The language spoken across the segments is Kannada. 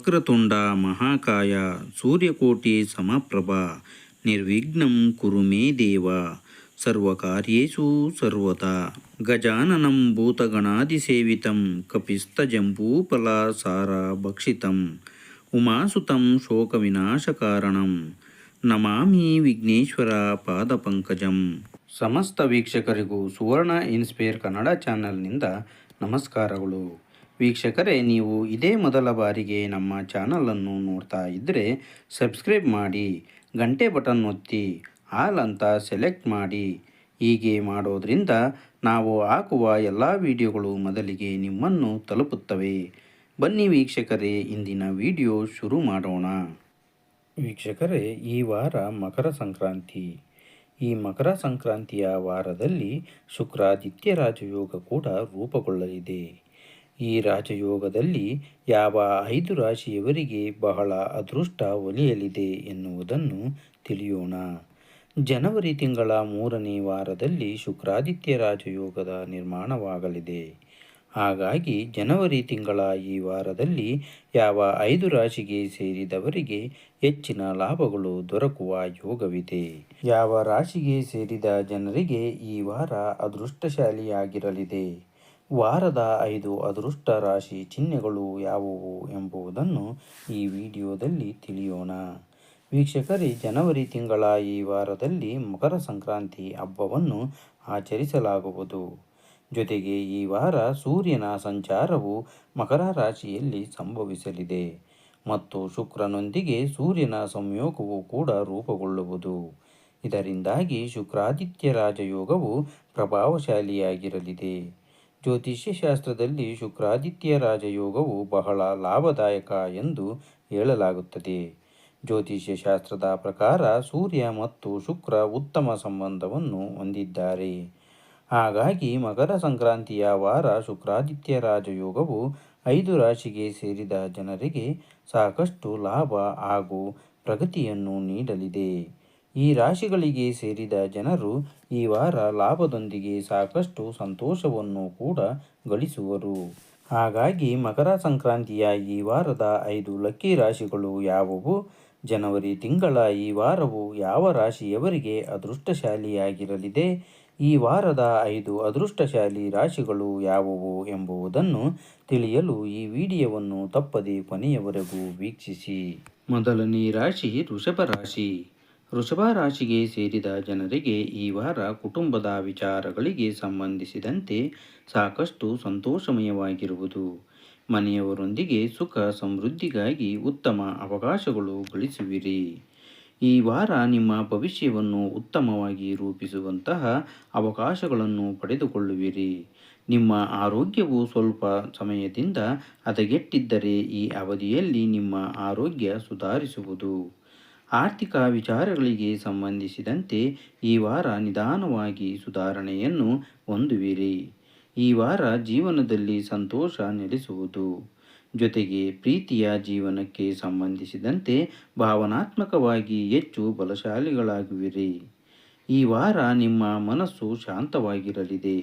ವಕ್ರತುಂಡ ಮಹಾಕಾಯ ಸೂರ್ಯಕೋಟಿ ಸಮಪ್ರಭ ನಿರ್ವಿಘ್ನಂ ಕುರು ಮೇ ದೇವ ಸರ್ವಕಾರ್ಯೇಷು ಸರ್ವತಾ. ಗಜಾನನಂ ಭೂತಗಣಾದಿಸೇವಿತಂ ಕಪಿಸ್ತಜಂಬೂಫಲಸಾರ ಭಕ್ಷಿತಂ ಉಮಾಸುತಂ ಶೋಕವಿನಾಶಕಾರಣಂ ನಮಾಮಿ ವಿಘ್ನೇಶ್ವರ ಪಾದಪಂಕಜಂ. ಸಮಸ್ತ ವೀಕ್ಷಕರಿಗೂ ಸುವರ್ಣ ಇನ್ಸ್ಪೈರ್ ಕನ್ನಡ ಚಾನಲ್ನಿಂದ ನಮಸ್ಕಾರಗಳು. ವೀಕ್ಷಕರೇ, ನೀವು ಇದೇ ಮೊದಲ ಬಾರಿಗೆ ನಮ್ಮ ಚಾನಲನ್ನು ನೋಡ್ತಾ ಇದ್ದರೆ ಸಬ್ಸ್ಕ್ರೈಬ್ ಮಾಡಿ, ಗಂಟೆ ಬಟನ್ ಒತ್ತಿ ಆಲ್ ಅಂತ ಸೆಲೆಕ್ಟ್ ಮಾಡಿ. ಹೀಗೆ ಮಾಡೋದ್ರಿಂದ ನಾವು ಹಾಕುವ ಎಲ್ಲ ವಿಡಿಯೋಗಳು ಮೊದಲಿಗೆ ನಿಮ್ಮನ್ನು ತಲುಪುತ್ತವೆ. ಬನ್ನಿ ವೀಕ್ಷಕರೇ, ಇಂದಿನ ವಿಡಿಯೋ ಶುರು ಮಾಡೋಣ. ವೀಕ್ಷಕರೇ, ಈ ವಾರ ಮಕರ ಸಂಕ್ರಾಂತಿ. ಈ ಮಕರ ಸಂಕ್ರಾಂತಿಯ ವಾರದಲ್ಲಿ ಶುಕ್ರಾದಿತ್ಯ ರಾಜಯೋಗ ಕೂಡ ರೂಪುಗೊಳ್ಳಲಿದೆ. ಈ ರಾಜಯೋಗದಲ್ಲಿ ಯಾವ 5 ರಾಶಿಯವರಿಗೆ ಬಹಳ ಅದೃಷ್ಟ ಒಲಿಯಲಿದೆ ಎನ್ನುವುದನ್ನು ತಿಳಿಯೋಣ. ಜನವರಿ ತಿಂಗಳ 3ನೇ ವಾರದಲ್ಲಿ ಶುಕ್ರಾದಿತ್ಯ ರಾಜಯೋಗದ ನಿರ್ಮಾಣವಾಗಲಿದೆ. ಹಾಗಾಗಿ ಜನವರಿ ತಿಂಗಳ ಈ ವಾರದಲ್ಲಿ ಯಾವ 5 ರಾಶಿಗೆ ಸೇರಿದವರಿಗೆ ಹೆಚ್ಚಿನ ಲಾಭಗಳು ದೊರಕುವ ಯೋಗವಿದೆ. ಯಾವ ರಾಶಿಗೆ ಸೇರಿದ ಜನರಿಗೆ ಈ ವಾರ ಅದೃಷ್ಟಶಾಲಿಯಾಗಿರಲಿದೆ, ವಾರದ 5 ಅದೃಷ್ಟ ರಾಶಿ ಚಿಹ್ನೆಗಳು ಯಾವುವು ಎಂಬುದನ್ನು ಈ ವಿಡಿಯೋದಲ್ಲಿ ತಿಳಿಯೋಣ. ವೀಕ್ಷಕರೇ, ಜನವರಿ ತಿಂಗಳ ಈ ವಾರದಲ್ಲಿ ಮಕರ ಸಂಕ್ರಾಂತಿ ಹಬ್ಬವನ್ನು ಆಚರಿಸಲಾಗುವುದು. ಜೊತೆಗೆ ಈ ವಾರ ಸೂರ್ಯನ ಸಂಚಾರವು ಮಕರ ರಾಶಿಯಲ್ಲಿ ಸಂಭವಿಸಲಿದೆ ಮತ್ತು ಶುಕ್ರನೊಂದಿಗೆ ಸೂರ್ಯನ ಸಂಯೋಗವು ಕೂಡ ರೂಪುಗೊಳ್ಳುವುದು. ಇದರಿಂದಾಗಿ ಶುಕ್ರಾದಿತ್ಯ ರಾಜಯೋಗವು ಪ್ರಭಾವಶಾಲಿಯಾಗಿರಲಿದೆ. ಜ್ಯೋತಿಷ್ಯ ಶಾಸ್ತ್ರದಲ್ಲಿ ಶುಕ್ರಾದಿತ್ಯ ರಾಜಯೋಗವು ಬಹಳ ಲಾಭದಾಯಕ ಎಂದು ಹೇಳಲಾಗುತ್ತದೆ. ಜ್ಯೋತಿಷ್ಯ ಶಾಸ್ತ್ರದ ಪ್ರಕಾರ ಸೂರ್ಯ ಮತ್ತು ಶುಕ್ರ ಉತ್ತಮ ಸಂಬಂಧವನ್ನು ಹೊಂದಿದ್ದಾರೆ. ಹಾಗಾಗಿ ಮಕರ ಸಂಕ್ರಾಂತಿಯ ವಾರ ಶುಕ್ರಾದಿತ್ಯ ರಾಜಯೋಗವು 5 ರಾಶಿಗೆ ಸೇರಿದ ಜನರಿಗೆ ಸಾಕಷ್ಟು ಲಾಭ ಹಾಗೂ ಪ್ರಗತಿಯನ್ನು ನೀಡಲಿದೆ. ಈ ರಾಶಿಗಳಿಗೆ ಸೇರಿದ ಜನರು ಈ ವಾರ ಲಾಭದೊಂದಿಗೆ ಸಾಕಷ್ಟು ಸಂತೋಷವನ್ನು ಕೂಡ ಗಳಿಸುವರು. ಹಾಗಾಗಿ ಮಕರ ಸಂಕ್ರಾಂತಿಯ ಈ ವಾರದ 5 ಲಕ್ಕಿ ರಾಶಿಗಳು ಯಾವುವು, ಜನವರಿ ತಿಂಗಳ ಈ ವಾರವು ಯಾವ ರಾಶಿಯವರಿಗೆ ಅದೃಷ್ಟಶಾಲಿಯಾಗಿರಲಿದೆ, ಈ ವಾರದ 5 ಅದೃಷ್ಟಶಾಲಿ ರಾಶಿಗಳು ಯಾವುವು ಎಂಬುದನ್ನು ತಿಳಿಯಲು ಈ ವಿಡಿಯೋವನ್ನು ತಪ್ಪದೆ ಕೊನೆಯವರೆಗೂ ವೀಕ್ಷಿಸಿ. ಮೊದಲನೇ ರಾಶಿ ವೃಷಭ ರಾಶಿ. ವೃಷಭ ರಾಶಿಗೆ ಸೇರಿದ ಜನರಿಗೆ ಈ ವಾರ ಕುಟುಂಬದ ವಿಚಾರಗಳಿಗೆ ಸಂಬಂಧಿಸಿದಂತೆ ಸಾಕಷ್ಟು ಸಂತೋಷಮಯವಾಗಿರುವುದು. ಮನೆಯವರೊಂದಿಗೆ ಸುಖ ಸಮೃದ್ಧಿಗಾಗಿ ಉತ್ತಮ ಅವಕಾಶಗಳು ಗಳಿಸುವಿರಿ. ಈ ವಾರ ನಿಮ್ಮ ಭವಿಷ್ಯವನ್ನು ಉತ್ತಮವಾಗಿ ರೂಪಿಸುವಂತಹ ಅವಕಾಶಗಳನ್ನು ಪಡೆದುಕೊಳ್ಳುವಿರಿ. ನಿಮ್ಮ ಆರೋಗ್ಯವು ಸ್ವಲ್ಪ ಸಮಯದಿಂದ ಹದಗೆಟ್ಟಿದ್ದರೆ ಈ ಅವಧಿಯಲ್ಲಿ ನಿಮ್ಮ ಆರೋಗ್ಯ ಸುಧಾರಿಸುವುದು. ಆರ್ಥಿಕ ವಿಚಾರಗಳಿಗೆ ಸಂಬಂಧಿಸಿದಂತೆ ಈ ವಾರ ನಿಧಾನವಾಗಿ ಸುಧಾರಣೆಯನ್ನು ಹೊಂದುವಿರಿ. ಈ ವಾರ ಜೀವನದಲ್ಲಿ ಸಂತೋಷ ನೆಲೆಸುವುದು. ಜೊತೆಗೆ ಪ್ರೀತಿಯ ಜೀವನಕ್ಕೆ ಸಂಬಂಧಿಸಿದಂತೆ ಭಾವನಾತ್ಮಕವಾಗಿ ಹೆಚ್ಚು ಬಲಶಾಲಿಗಳಾಗುವಿರಿ. ಈ ವಾರ ನಿಮ್ಮ ಮನಸ್ಸು ಶಾಂತವಾಗಿರಲಿದೆ.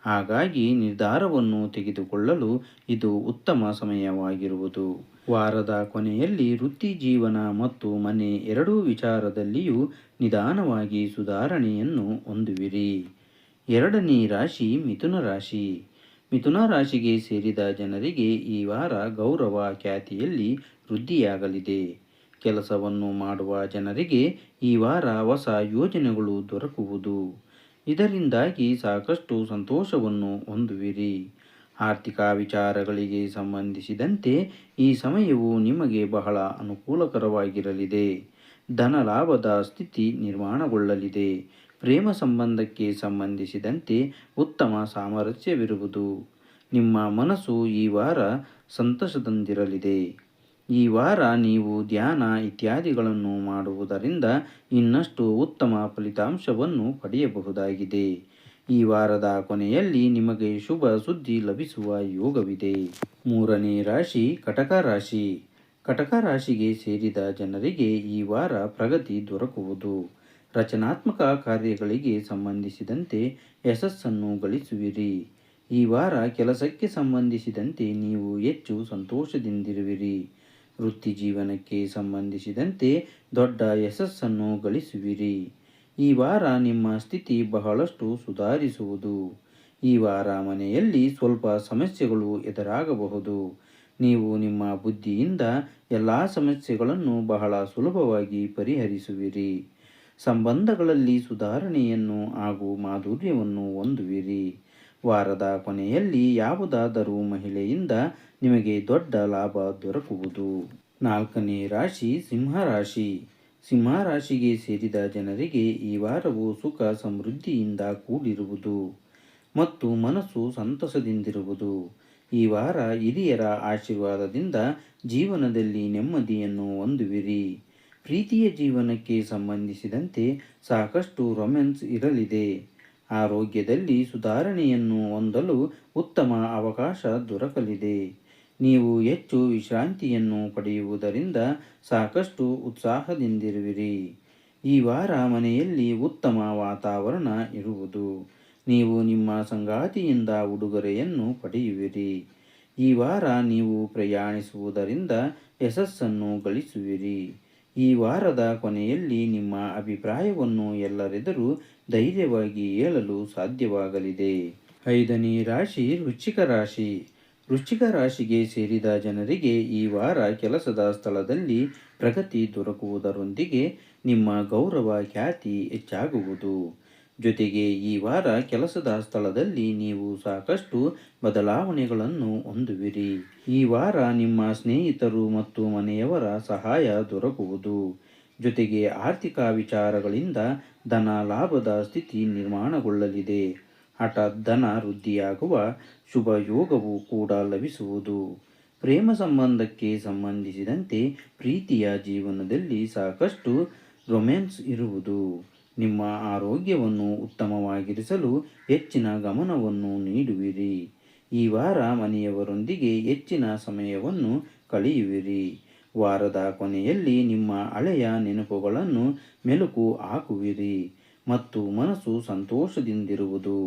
ಹಾಗಾಗಿ ನಿರ್ಧಾರವನ್ನು ತೆಗೆದುಕೊಳ್ಳಲು ಇದು ಉತ್ತಮ ಸಮಯವಾಗಿರುವುದು. ವಾರದ ಕೊನೆಯಲ್ಲಿ ವೃತ್ತಿ ಜೀವನ ಮತ್ತು ಮನೆ ಎರಡೂ ವಿಚಾರದಲ್ಲಿಯೂ ನಿಧಾನವಾಗಿ ಸುಧಾರಣೆಯನ್ನು ಹೊಂದುವಿರಿ. ಎರಡನೇ ರಾಶಿ ಮಿಥುನ ರಾಶಿ. ಮಿಥುನ ರಾಶಿಗೆ ಸೇರಿದ ಜನರಿಗೆ ಈ ವಾರ ಗೌರವ ಖ್ಯಾತಿಯಲ್ಲಿ ವೃದ್ಧಿಯಾಗಲಿದೆ. ಕೆಲಸವನ್ನು ಮಾಡುವ ಜನರಿಗೆ ಈ ವಾರ ಹೊಸ ಯೋಜನೆಗಳು ದೊರಕುವುದು. ಇದರಿಂದಾಗಿ ಸಾಕಷ್ಟು ಸಂತೋಷವನ್ನು ಹೊಂದುವಿರಿ. ಆರ್ಥಿಕ ವಿಚಾರಗಳಿಗೆ ಸಂಬಂಧಿಸಿದಂತೆ ಈ ಸಮಯವು ನಿಮಗೆ ಬಹಳ ಅನುಕೂಲಕರವಾಗಿರಲಿದೆ. ಧನ ಲಾಭದ ಸ್ಥಿತಿ ನಿರ್ಮಾಣಗೊಳ್ಳಲಿದೆ. ಪ್ರೇಮ ಸಂಬಂಧಕ್ಕೆ ಸಂಬಂಧಿಸಿದಂತೆ ಉತ್ತಮ ಸಾಮರಸ್ಯವಿರುವುದು. ನಿಮ್ಮ ಮನಸ್ಸು ಈ ವಾರ ಸಂತಸದಿಂದಿರಲಿದೆ. ಈ ವಾರ ನೀವು ಧ್ಯಾನ ಇತ್ಯಾದಿಗಳನ್ನು ಮಾಡುವುದರಿಂದ ಇನ್ನಷ್ಟು ಉತ್ತಮ ಫಲಿತಾಂಶವನ್ನು ಪಡೆಯಬಹುದಾಗಿದೆ. ಈ ವಾರದ ಕೊನೆಯಲ್ಲಿ ನಿಮಗೆ ಶುಭ ಸುದ್ದಿ ಲಭಿಸುವ ಯೋಗವಿದೆ. ಮೂರನೇ ರಾಶಿ ಕಟಕ ರಾಶಿ. ಕಟಕ ರಾಶಿಗೆ ಸೇರಿದ ಜನರಿಗೆ ಈ ವಾರ ಪ್ರಗತಿ ದೊರಕುವುದು. ರಚನಾತ್ಮಕ ಕಾರ್ಯಗಳಿಗೆ ಸಂಬಂಧಿಸಿದಂತೆ ಯಶಸ್ಸನ್ನು ಗಳಿಸುವಿರಿ. ಈ ವಾರ ಕೆಲಸಕ್ಕೆ ಸಂಬಂಧಿಸಿದಂತೆ ನೀವು ಹೆಚ್ಚು ಸಂತೋಷದಿಂದಿರುವಿರಿ. ವೃತ್ತಿ ಜೀವನಕ್ಕೆ ಸಂಬಂಧಿಸಿದಂತೆ ದೊಡ್ಡ ಯಶಸ್ಸನ್ನು ಗಳಿಸುವಿರಿ. ಈ ವಾರ ನಿಮ್ಮ ಸ್ಥಿತಿ ಬಹಳಷ್ಟು ಸುಧಾರಿಸುವುದು. ಈ ವಾರ ಮನೆಯಲ್ಲಿ ಸ್ವಲ್ಪ ಸಮಸ್ಯೆಗಳು ಎದುರಾಗಬಹುದು. ನೀವು ನಿಮ್ಮ ಬುದ್ಧಿಯಿಂದ ಎಲ್ಲ ಸಮಸ್ಯೆಗಳನ್ನು ಬಹಳ ಸುಲಭವಾಗಿ ಪರಿಹರಿಸುವಿರಿ. ಸಂಬಂಧಗಳಲ್ಲಿ ಸುಧಾರಣೆಯನ್ನು ಹಾಗೂ ಮಾಧುರ್ಯವನ್ನು ಹೊಂದುವಿರಿ. ವಾರದ ಕೊನೆಯಲ್ಲಿ ಯಾವುದಾದರೂ ಮಹಿಳೆಯಿಂದ ನಿಮಗೆ ದೊಡ್ಡ ಲಾಭ ದೊರಕುವುದು. 4ನೇ ರಾಶಿ ಸಿಂಹರಾಶಿ. ಸಿಂಹರಾಶಿಗೆ ಸೇರಿದ ಜನರಿಗೆ ಈ ವಾರವು ಸುಖ ಸಮೃದ್ಧಿಯಿಂದ ಕೂಡಿರುವುದು ಮತ್ತು ಮನಸ್ಸು ಸಂತಸದಿಂದಿರುವುದು. ಈ ವಾರ ಹಿರಿಯರ ಆಶೀರ್ವಾದದಿಂದ ಜೀವನದಲ್ಲಿ ನೆಮ್ಮದಿಯನ್ನು ಹೊಂದುವಿರಿ. ಪ್ರೀತಿಯ ಜೀವನಕ್ಕೆ ಸಂಬಂಧಿಸಿದಂತೆ ಸಾಕಷ್ಟು ರೊಮ್ಯಾನ್ಸ್ ಇರಲಿದೆ. ಆರೋಗ್ಯದಲ್ಲಿ ಸುಧಾರಣೆಯನ್ನು ಹೊಂದಲು ಉತ್ತಮ ಅವಕಾಶ ದೊರಕಲಿದೆ. ನೀವು ಹೆಚ್ಚು ವಿಶ್ರಾಂತಿಯನ್ನು ಪಡೆಯುವುದರಿಂದ ಸಾಕಷ್ಟು ಉತ್ಸಾಹದಿಂದಿರುವಿರಿ. ಈ ವಾರ ಮನೆಯಲ್ಲಿ ಉತ್ತಮ ವಾತಾವರಣ ಇರುವುದು. ನೀವು ನಿಮ್ಮ ಸಂಗಾತಿಯಿಂದ ಉಡುಗೊರೆಯನ್ನು ಪಡೆಯುವಿರಿ. ಈ ವಾರ ನೀವು ಪ್ರಯಾಣಿಸುವುದರಿಂದ ಯಶಸ್ಸನ್ನು ಗಳಿಸುವಿರಿ. ಈ ವಾರದ ಕೊನೆಯಲ್ಲಿ ನಿಮ್ಮ ಅಭಿಪ್ರಾಯವನ್ನು ಎಲ್ಲರೆದುರು ಧೈರ್ಯವಾಗಿ ಹೇಳಲು ಸಾಧ್ಯವಾಗಲಿದೆ. 5ನೇ ರಾಶಿ ವೃಶ್ಚಿಕ ರಾಶಿ. ವೃಶ್ಚಿಕ ರಾಶಿಗೆ ಸೇರಿದ ಜನರಿಗೆ ಈ ವಾರ ಕೆಲಸದ ಸ್ಥಳದಲ್ಲಿ ಪ್ರಗತಿ ದೊರಕುವುದರೊಂದಿಗೆ ನಿಮ್ಮ ಗೌರವ ಖ್ಯಾತಿ ಹೆಚ್ಚಾಗುವುದು. ಜೊತೆಗೆ ಈ ವಾರ ಕೆಲಸದ ಸ್ಥಳದಲ್ಲಿ ನೀವು ಸಾಕಷ್ಟು ಬದಲಾವಣೆಗಳನ್ನು ಹೊಂದುವಿರಿ. ಈ ವಾರ ನಿಮ್ಮ ಸ್ನೇಹಿತರು ಮತ್ತು ಮನೆಯವರ ಸಹಾಯ ದೊರಕುವುದು. ಜೊತೆಗೆ ಆರ್ಥಿಕ ವಿಚಾರಗಳಿಂದ ಧನ ಲಾಭದ ಸ್ಥಿತಿ ನಿರ್ಮಾಣಗೊಳ್ಳಲಿದೆ. ಹಠಾತ್ ಧನ ವೃದ್ಧಿಯಾಗುವ ಶುಭ ಯೋಗವು ಕೂಡ ಲಭಿಸುವುದು. ಪ್ರೇಮ ಸಂಬಂಧಕ್ಕೆ ಸಂಬಂಧಿಸಿದಂತೆ ಪ್ರೀತಿಯ ಜೀವನದಲ್ಲಿ ಸಾಕಷ್ಟು ರೊಮ್ಯಾನ್ಸ್ ಇರುವುದು. ನಿಮ್ಮ ಆರೋಗ್ಯವನ್ನು ಉತ್ತಮವಾಗಿರಿಸಲು ಹೆಚ್ಚಿನ ಗಮನವನ್ನು ನೀಡುವಿರಿ. ಈ ವಾರ ಮನೆಯವರೊಂದಿಗೆ ಹೆಚ್ಚಿನ ಸಮಯವನ್ನು ಕಳೆಯುವಿರಿ. ವಾರದ ಕೊನೆಯಲ್ಲಿ ನಿಮ್ಮ ಹಳೆಯ ನೆನಪುಗಳನ್ನು ಮೆಲುಕು ಹಾಕುವಿರಿ ಮತ್ತು ಮನಸ್ಸು ಸಂತೋಷದಿಂದಿರುವುದು.